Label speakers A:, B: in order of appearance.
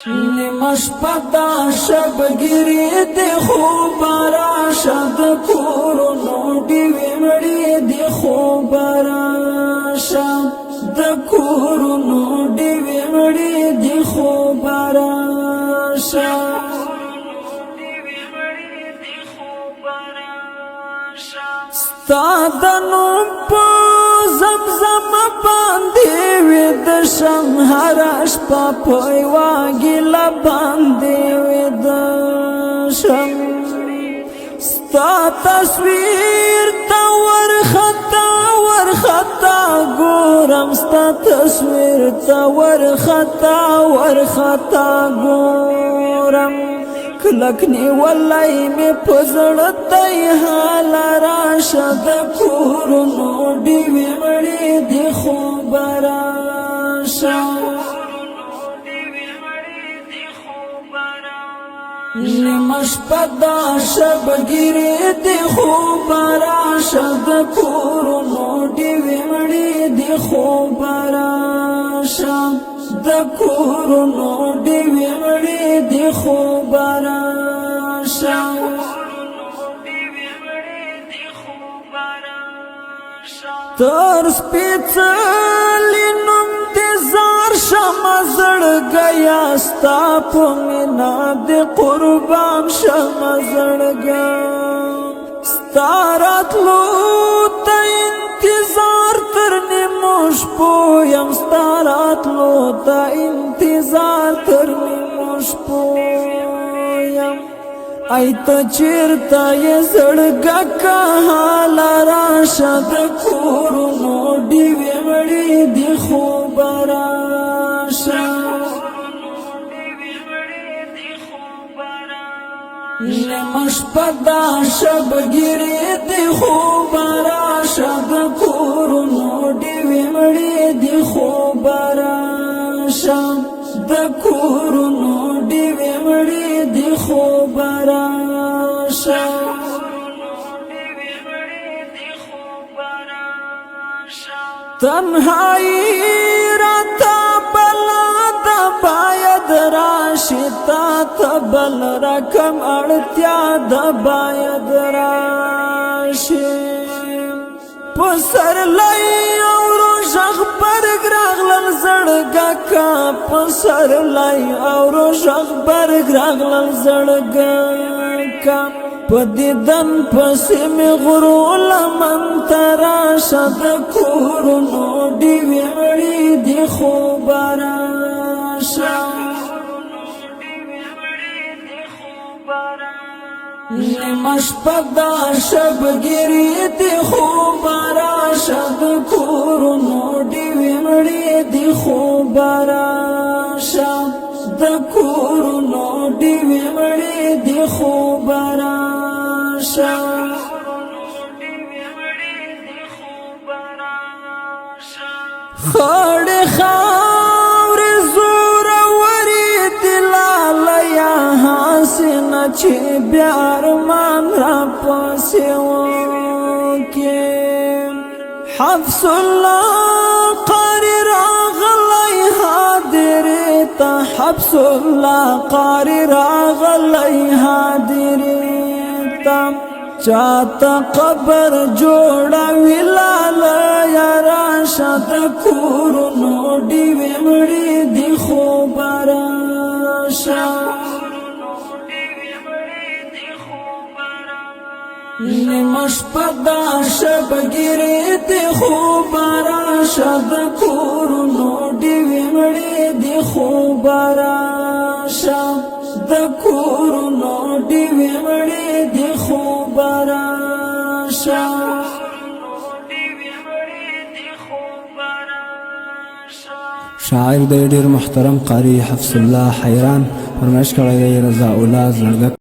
A: مشپدا شبگیری دی خوبارا شد کورونو دیوی مڑی دی خوبارا شد کورونو دیوی مڑی دی خوبارا شد ستادنو پا زمزم باندې وې د شم هرش په پویواګي لباندې وې د شم ستا تصویر تا ورخطا ګورم ستا تصویر تا ورخطا ګورم کلکنی والای می پزړتای حال راشد کورونو دیوی مړی دی خوبارا نیمش پدا شبگیری دی خوبارا شد کورونو دیوی مړی دی خوبارا د کورونو دیوی مړی دی خوبارا تر سپیڅلی نوم دی زار شم زړګیا ستا په مینا دی قربان شم زړګیا ستا راتلو ته انتظار تر نیمو شپو یم ستا راتلو ته انتظار تر نیمو شپو یم ایت چیرتا یہ زړګا کا حال راشد کورونو دیوی مړی دی خوبارا نیمش پدا شبگیری دی خوبارا شد کورونو دیوی مړی دی خوبارا د کورونو دیوی مړی دی خوبارا تنهایی راتا بلا دا باید راشی تا تبل رکم اړتیا دا باید راشی پسر لئی اورو شخ برگ راغلل زړګا کا پسر لئی اورو شخ برگ راغلل زړګا کا پدیدن پسی می غرول من تراشد کورونو دیوی مړی دی خوبارا نیمش پدا شبگیری دی خوبارا شد کورونو دیوی مړی دی خوبارا د کورونو دیوی مړی دی خوبارا خړې خاورې زورورې دلالیا حسینه چې بیا ارمان راپسې وکړې حفظ الله قاري راغلی حاضرې ته حفظ الله قاري راغلی حاضرې ته چاته قبر جوړا ویلال یا راشد کورونو دیوی مړی دی خوبارا نیمش پدا شبگیری دی خوبارا شد کورونو دیوی مړی دی خوبارا د کورونو دیوی مړی دی خوبارا
B: شاعر دی ډیر محترم قاری حفظ الله حیران فرمایش کړی دی رضا الله زړګ